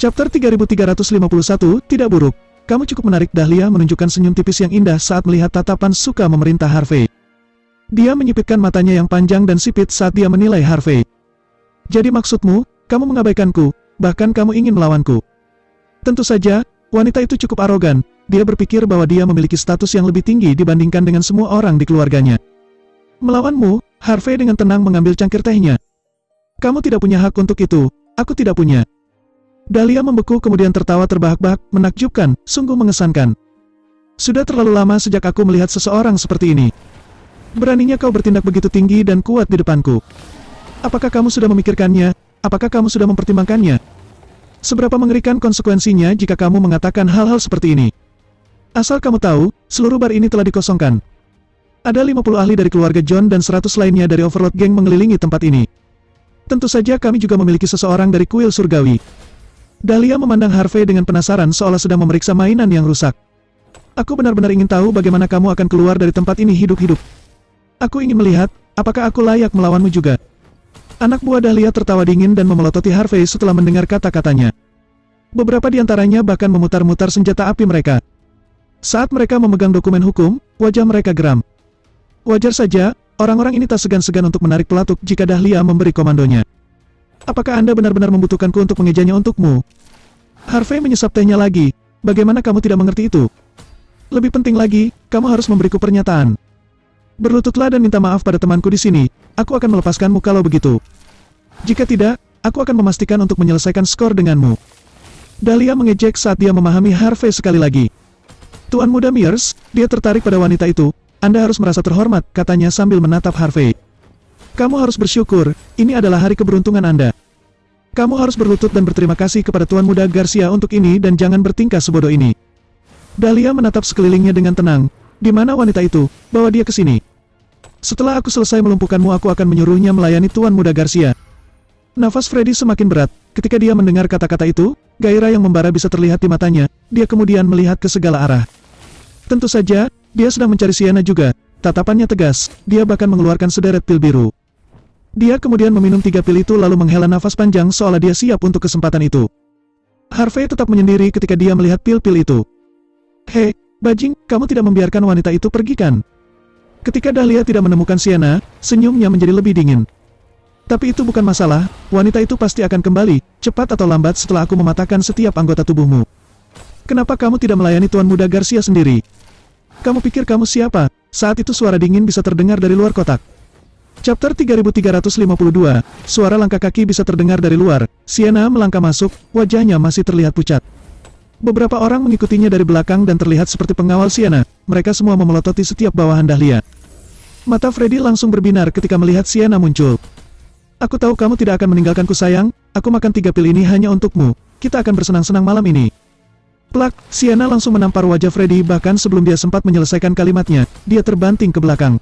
Chapter 3351, Tidak Buruk. Kamu cukup menarik. Dahlia menunjukkan senyum tipis yang indah saat melihat tatapan suka memerintah Harvey. Dia menyipitkan matanya yang panjang dan sipit saat dia menilai Harvey. Jadi maksudmu, kamu mengabaikanku, bahkan kamu ingin melawanku. Tentu saja, wanita itu cukup arogan. Dia berpikir bahwa dia memiliki status yang lebih tinggi dibandingkan dengan semua orang di keluarganya. Melawanmu, Harvey dengan tenang mengambil cangkir tehnya. Kamu tidak punya hak untuk itu, aku tidak punya. Dahlia membeku kemudian tertawa terbahak-bahak, menakjubkan, sungguh mengesankan. Sudah terlalu lama sejak aku melihat seseorang seperti ini. Beraninya kau bertindak begitu tinggi dan kuat di depanku. Apakah kamu sudah memikirkannya? Apakah kamu sudah mempertimbangkannya? Seberapa mengerikan konsekuensinya jika kamu mengatakan hal-hal seperti ini? Asal kamu tahu, seluruh bar ini telah dikosongkan. Ada 50 ahli dari keluarga John dan 100 lainnya dari Overlord Gang mengelilingi tempat ini. Tentu saja kami juga memiliki seseorang dari kuil surgawi. Dahlia memandang Harvey dengan penasaran seolah sedang memeriksa mainan yang rusak. Aku benar-benar ingin tahu bagaimana kamu akan keluar dari tempat ini hidup-hidup. Aku ingin melihat, apakah aku layak melawanmu juga. Anak buah Dahlia tertawa dingin dan memelototi Harvey setelah mendengar kata-katanya. Beberapa di antaranya bahkan memutar-mutar senjata api mereka. Saat mereka memegang dokumen hukum, wajah mereka geram. Wajar saja, orang-orang ini tak segan-segan untuk menarik pelatuk jika Dahlia memberi komandonya. Apakah Anda benar-benar membutuhkanku untuk mengejanya untukmu? Harvey menyesap tehnya lagi. Bagaimana kamu tidak mengerti itu? Lebih penting lagi, kamu harus memberiku pernyataan. Berlututlah dan minta maaf pada temanku di sini. Aku akan melepaskanmu kalau begitu. Jika tidak, aku akan memastikan untuk menyelesaikan skor denganmu. Dahlia mengejek saat dia memahami Harvey sekali lagi. Tuan muda Mears, dia tertarik pada wanita itu. Anda harus merasa terhormat, katanya sambil menatap Harvey. Kamu harus bersyukur, ini adalah hari keberuntungan Anda. Kamu harus berlutut dan berterima kasih kepada Tuan muda Garcia untuk ini dan jangan bertingkah sebodoh ini. Dahlia menatap sekelilingnya dengan tenang. Di mana wanita itu? Bawa dia ke sini. Setelah aku selesai melumpuhkanmu, aku akan menyuruhnya melayani Tuan muda Garcia. Nafas Freddy semakin berat. Ketika dia mendengar kata-kata itu, gairah yang membara bisa terlihat di matanya. Dia kemudian melihat ke segala arah. Tentu saja, dia sedang mencari Sienna juga. Tatapannya tegas, dia bahkan mengeluarkan sederet pil biru. Dia kemudian meminum 3 pil itu lalu menghela nafas panjang seolah dia siap untuk kesempatan itu. Harvey tetap menyendiri ketika dia melihat pil-pil itu. Hei, bajing, kamu tidak membiarkan wanita itu pergi kan? Ketika Dahlia tidak menemukan Sienna, senyumnya menjadi lebih dingin. Tapi itu bukan masalah, wanita itu pasti akan kembali, cepat atau lambat setelah aku mematahkan setiap anggota tubuhmu. Kenapa kamu tidak melayani Tuan muda Garcia sendiri? Kamu pikir kamu siapa? Saat itu suara dingin bisa terdengar dari luar kotak. Chapter 3352, suara langkah kaki bisa terdengar dari luar. Sienna melangkah masuk, wajahnya masih terlihat pucat. Beberapa orang mengikutinya dari belakang dan terlihat seperti pengawal Sienna. Mereka semua memelototi setiap bawahan Dahlia. Mata Freddy langsung berbinar ketika melihat Sienna muncul. Aku tahu kamu tidak akan meninggalkanku sayang, aku makan 3 pil ini hanya untukmu. Kita akan bersenang-senang malam ini. Plak, Sienna langsung menampar wajah Freddy bahkan sebelum dia sempat menyelesaikan kalimatnya, dia terbanting ke belakang.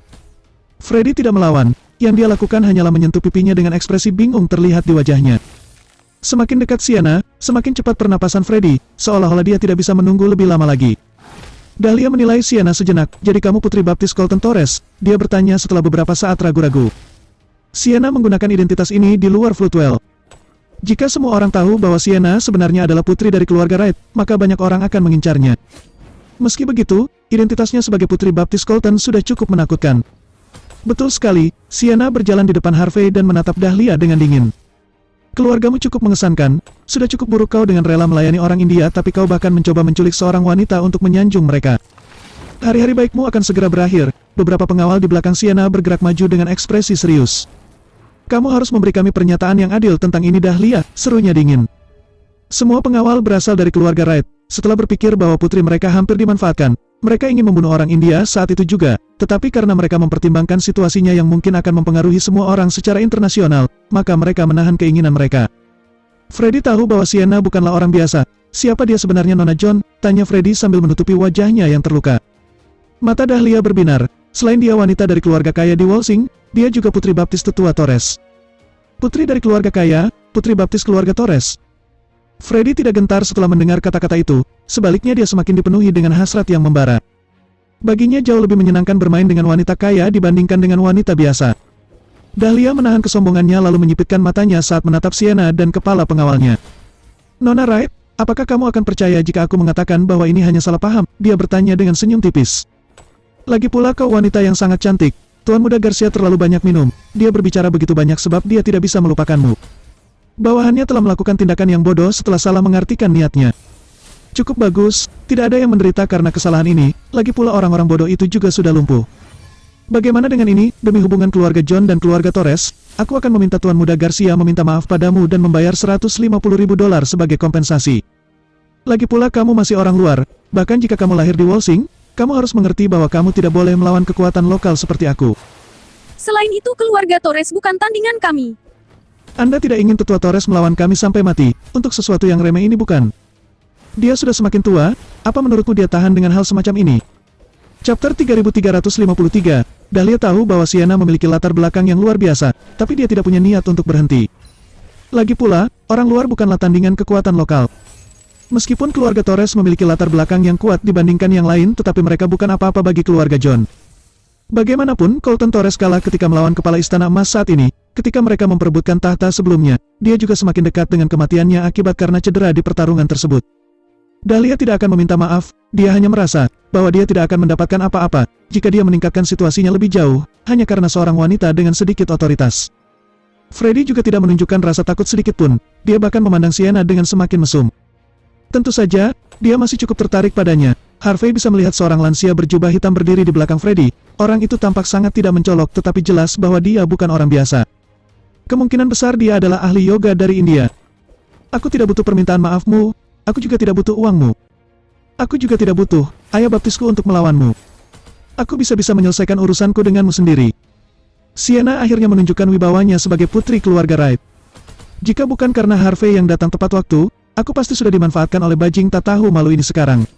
Freddy tidak melawan, yang dia lakukan hanyalah menyentuh pipinya dengan ekspresi bingung terlihat di wajahnya. Semakin dekat Sienna, semakin cepat pernapasan Freddy, seolah-olah dia tidak bisa menunggu lebih lama lagi. Dahlia menilai Sienna sejenak, jadi kamu Putri Baptis Colton Torres? Dia bertanya setelah beberapa saat ragu-ragu. Sienna menggunakan identitas ini di luar Floodwell. Jika semua orang tahu bahwa Sienna sebenarnya adalah putri dari keluarga Wright, maka banyak orang akan mengincarnya. Meski begitu, identitasnya sebagai Putri Baptis Colton sudah cukup menakutkan. Betul sekali, Sienna berjalan di depan Harvey dan menatap Dahlia dengan dingin. Keluargamu cukup mengesankan, sudah cukup buruk kau dengan rela melayani orang India tapi kau bahkan mencoba menculik seorang wanita untuk menyanjung mereka. Hari-hari baikmu akan segera berakhir. Beberapa pengawal di belakang Sienna bergerak maju dengan ekspresi serius. Kamu harus memberi kami pernyataan yang adil tentang ini Dahlia, serunya dingin. Semua pengawal berasal dari keluarga Wright. Setelah berpikir bahwa putri mereka hampir dimanfaatkan, mereka ingin membunuh orang India saat itu juga, tetapi karena mereka mempertimbangkan situasinya yang mungkin akan mempengaruhi semua orang secara internasional, maka mereka menahan keinginan mereka. Freddy tahu bahwa Sienna bukanlah orang biasa. Siapa dia sebenarnya Nona John? Tanya Freddy sambil menutupi wajahnya yang terluka. Mata Dahlia berbinar. Selain dia wanita dari keluarga kaya di Walsing, dia juga Putri Baptis tetua Torres. Putri dari keluarga kaya, Putri Baptis keluarga Torres. Freddy tidak gentar setelah mendengar kata-kata itu, sebaliknya dia semakin dipenuhi dengan hasrat yang membara. Baginya jauh lebih menyenangkan bermain dengan wanita kaya dibandingkan dengan wanita biasa. Dahlia menahan kesombongannya lalu menyipitkan matanya saat menatap Sienna dan kepala pengawalnya. Nona Wright, apakah kamu akan percaya jika aku mengatakan bahwa ini hanya salah paham? Dia bertanya dengan senyum tipis. Lagi pula kau wanita yang sangat cantik. Tuan Muda Garcia terlalu banyak minum. Dia berbicara begitu banyak sebab dia tidak bisa melupakanmu. Bawahannya telah melakukan tindakan yang bodoh setelah salah mengartikan niatnya. Cukup bagus, tidak ada yang menderita karena kesalahan ini, lagi pula orang-orang bodoh itu juga sudah lumpuh. Bagaimana dengan ini, demi hubungan keluarga John dan keluarga Torres, aku akan meminta Tuan Muda Garcia meminta maaf padamu dan membayar $150.000 sebagai kompensasi. Lagi pula kamu masih orang luar, bahkan jika kamu lahir di Walsing, kamu harus mengerti bahwa kamu tidak boleh melawan kekuatan lokal seperti aku. Selain itu keluarga Torres bukan tandingan kami. Anda tidak ingin tetua Torres melawan kami sampai mati, untuk sesuatu yang remeh ini bukan? Dia sudah semakin tua, apa menurutmu dia tahan dengan hal semacam ini? Chapter 3353, Dahlia tahu bahwa Sienna memiliki latar belakang yang luar biasa, tapi dia tidak punya niat untuk berhenti. Lagi pula, orang luar bukanlah tandingan kekuatan lokal. Meskipun keluarga Torres memiliki latar belakang yang kuat dibandingkan yang lain, tetapi mereka bukan apa-apa bagi keluarga John. Bagaimanapun, Colton Torres kalah ketika melawan kepala istana emas saat ini. Ketika mereka memperebutkan tahta sebelumnya, dia juga semakin dekat dengan kematiannya akibat karena cedera di pertarungan tersebut. Dahlia tidak akan meminta maaf, dia hanya merasa bahwa dia tidak akan mendapatkan apa-apa jika dia meningkatkan situasinya lebih jauh, hanya karena seorang wanita dengan sedikit otoritas. Freddy juga tidak menunjukkan rasa takut sedikit pun, dia bahkan memandang Sienna dengan semakin mesum. Tentu saja, dia masih cukup tertarik padanya. Harvey bisa melihat seorang lansia berjubah hitam berdiri di belakang Freddy. Orang itu tampak sangat tidak mencolok tetapi jelas bahwa dia bukan orang biasa. Kemungkinan besar dia adalah ahli yoga dari India. Aku tidak butuh permintaan maafmu. Aku juga tidak butuh uangmu. Aku juga tidak butuh ayah baptisku untuk melawanmu. Aku bisa-bisa menyelesaikan urusanku denganmu sendiri. Sienna akhirnya menunjukkan wibawanya sebagai putri keluarga Wright. Jika bukan karena Harvey yang datang tepat waktu, aku pasti sudah dimanfaatkan oleh bajing tak tahu malu ini sekarang.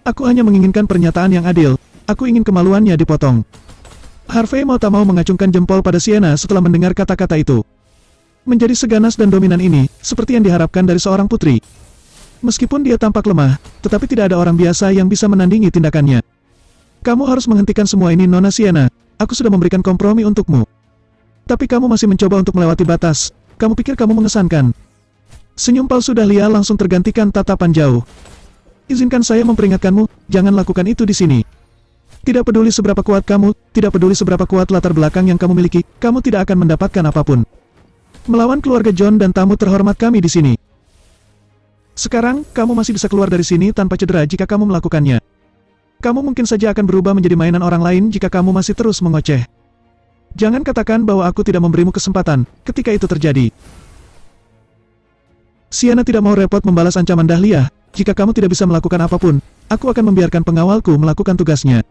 Aku hanya menginginkan pernyataan yang adil. Aku ingin kemaluannya dipotong. Harvey mau tak mau mengacungkan jempol pada Sienna setelah mendengar kata-kata itu. Menjadi seganas dan dominan ini, seperti yang diharapkan dari seorang putri. Meskipun dia tampak lemah, tetapi tidak ada orang biasa yang bisa menandingi tindakannya. Kamu harus menghentikan semua ini Nona Sienna, aku sudah memberikan kompromi untukmu. Tapi kamu masih mencoba untuk melewati batas, kamu pikir kamu mengesankan. Senyum palsu Dahlia langsung tergantikan tatapan jauh. Izinkan saya memperingatkanmu, jangan lakukan itu di sini. Tidak peduli seberapa kuat kamu, tidak peduli seberapa kuat latar belakang yang kamu miliki, kamu tidak akan mendapatkan apapun. Melawan keluarga John dan tamu terhormat kami di sini. Sekarang, kamu masih bisa keluar dari sini tanpa cedera jika kamu melakukannya. Kamu mungkin saja akan berubah menjadi mainan orang lain jika kamu masih terus mengoceh. Jangan katakan bahwa aku tidak memberimu kesempatan, ketika itu terjadi. Sienna tidak mau repot membalas ancaman Dahlia, jika kamu tidak bisa melakukan apapun, aku akan membiarkan pengawalku melakukan tugasnya.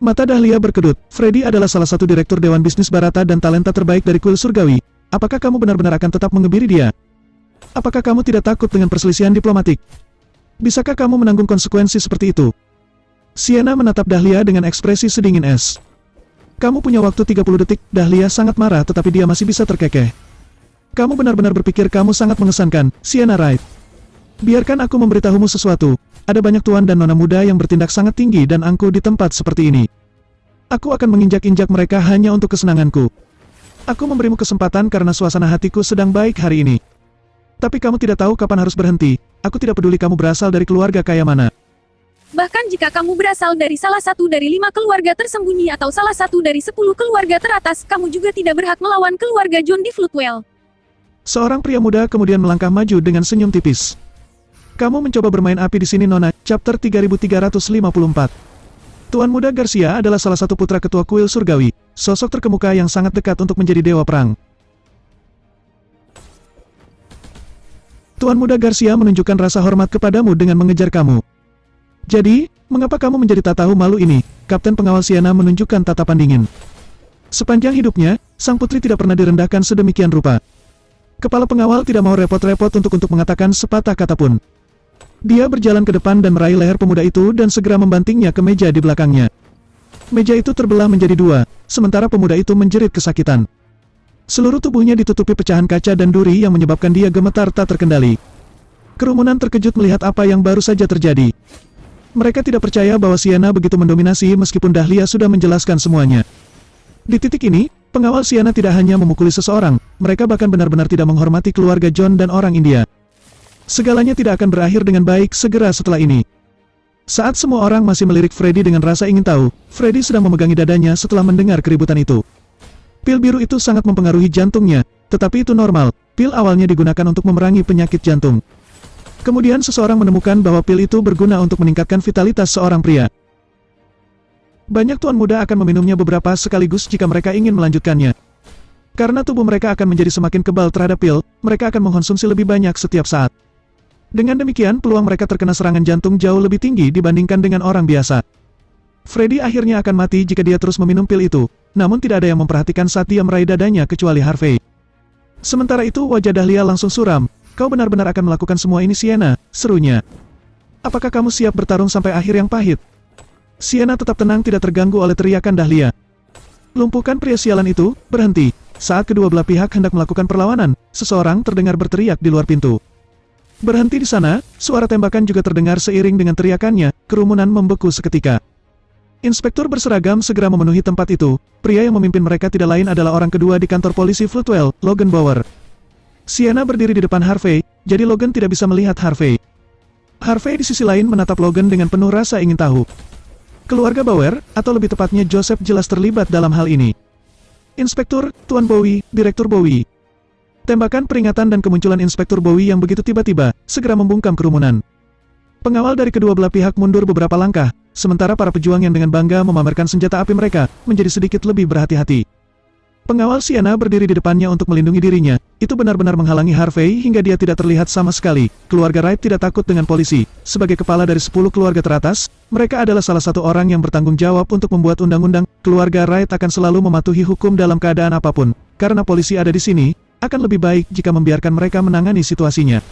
Mata Dahlia berkedut, Freddy adalah salah satu direktur Dewan Bisnis Barata dan talenta terbaik dari kuil surgawi. Apakah kamu benar-benar akan tetap mengebiri dia? Apakah kamu tidak takut dengan perselisihan diplomatik? Bisakah kamu menanggung konsekuensi seperti itu? Sienna menatap Dahlia dengan ekspresi sedingin es. Kamu punya waktu 30 detik, Dahlia sangat marah tetapi dia masih bisa terkekeh. Kamu benar-benar berpikir kamu sangat mengesankan, Sienna Wright. Biarkan aku memberitahumu sesuatu, ada banyak tuan dan nona muda yang bertindak sangat tinggi dan angkuh di tempat seperti ini. Aku akan menginjak-injak mereka hanya untuk kesenanganku. Aku memberimu kesempatan karena suasana hatiku sedang baik hari ini. Tapi kamu tidak tahu kapan harus berhenti, aku tidak peduli kamu berasal dari keluarga kaya mana. Bahkan jika kamu berasal dari salah satu dari 5 keluarga tersembunyi atau salah satu dari 10 keluarga teratas, kamu juga tidak berhak melawan keluarga John di Floodwell. Seorang pria muda kemudian melangkah maju dengan senyum tipis. Kamu mencoba bermain api di sini Nona, chapter 3354. Tuan Muda Garcia adalah salah satu putra ketua kuil surgawi, sosok terkemuka yang sangat dekat untuk menjadi dewa perang. Tuan Muda Garcia menunjukkan rasa hormat kepadamu dengan mengejar kamu. Jadi, mengapa kamu menjadi tak tahu malu ini? Kapten pengawal Sienna menunjukkan tatapan dingin. Sepanjang hidupnya, sang putri tidak pernah direndahkan sedemikian rupa. Kepala pengawal tidak mau repot-repot untuk mengatakan sepatah kata pun. Dia berjalan ke depan dan meraih leher pemuda itu dan segera membantingnya ke meja di belakangnya. Meja itu terbelah menjadi 2, sementara pemuda itu menjerit kesakitan. Seluruh tubuhnya ditutupi pecahan kaca dan duri yang menyebabkan dia gemetar tak terkendali. Kerumunan terkejut melihat apa yang baru saja terjadi. Mereka tidak percaya bahwa Sienna begitu mendominasi meskipun Dahlia sudah menjelaskan semuanya. Di titik ini, pengawal Sienna tidak hanya memukuli seseorang, mereka bahkan benar-benar tidak menghormati keluarga John dan orang India. Segalanya tidak akan berakhir dengan baik segera setelah ini. Saat semua orang masih melirik Freddy dengan rasa ingin tahu, Freddy sedang memegangi dadanya setelah mendengar keributan itu. Pil biru itu sangat mempengaruhi jantungnya, tetapi itu normal. Pil awalnya digunakan untuk memerangi penyakit jantung. Kemudian seseorang menemukan bahwa pil itu berguna untuk meningkatkan vitalitas seorang pria. Banyak tuan muda akan meminumnya beberapa sekaligus jika mereka ingin melanjutkannya. Karena tubuh mereka akan menjadi semakin kebal terhadap pil, mereka akan mengkonsumsi lebih banyak setiap saat. Dengan demikian, peluang mereka terkena serangan jantung jauh lebih tinggi dibandingkan dengan orang biasa. Freddy akhirnya akan mati jika dia terus meminum pil itu, namun tidak ada yang memperhatikan saat dia meraih dadanya kecuali Harvey. Sementara itu wajah Dahlia langsung suram. Kau benar-benar akan melakukan semua ini, Sienna, serunya. Apakah kamu siap bertarung sampai akhir yang pahit? Sienna tetap tenang, tidak terganggu oleh teriakan Dahlia. Lumpuhkan pria sialan itu, berhenti. Saat kedua belah pihak hendak melakukan perlawanan, seseorang terdengar berteriak di luar pintu. Berhenti di sana, suara tembakan juga terdengar seiring dengan teriakannya, kerumunan membeku seketika. Inspektur berseragam segera memenuhi tempat itu. Pria yang memimpin mereka tidak lain adalah orang kedua di kantor polisi Floodwell, Logan Bauer. Sienna berdiri di depan Harvey, jadi Logan tidak bisa melihat Harvey. Harvey di sisi lain menatap Logan dengan penuh rasa ingin tahu. Keluarga Bauer, atau lebih tepatnya Joseph, jelas terlibat dalam hal ini. Inspektur, Tuan Bowie, Direktur Bowie. Tembakan peringatan dan kemunculan Inspektur Bowie yang begitu tiba-tiba, segera membungkam kerumunan. Pengawal dari kedua belah pihak mundur beberapa langkah, sementara para pejuang yang dengan bangga memamerkan senjata api mereka, menjadi sedikit lebih berhati-hati. Pengawal Sienna berdiri di depannya untuk melindungi dirinya, itu benar-benar menghalangi Harvey hingga dia tidak terlihat sama sekali. Keluarga Wright tidak takut dengan polisi. Sebagai kepala dari 10 keluarga teratas, mereka adalah salah satu orang yang bertanggung jawab untuk membuat undang-undang. Keluarga Wright akan selalu mematuhi hukum dalam keadaan apapun. Karena polisi ada di sini, akan lebih baik jika membiarkan mereka menangani situasinya.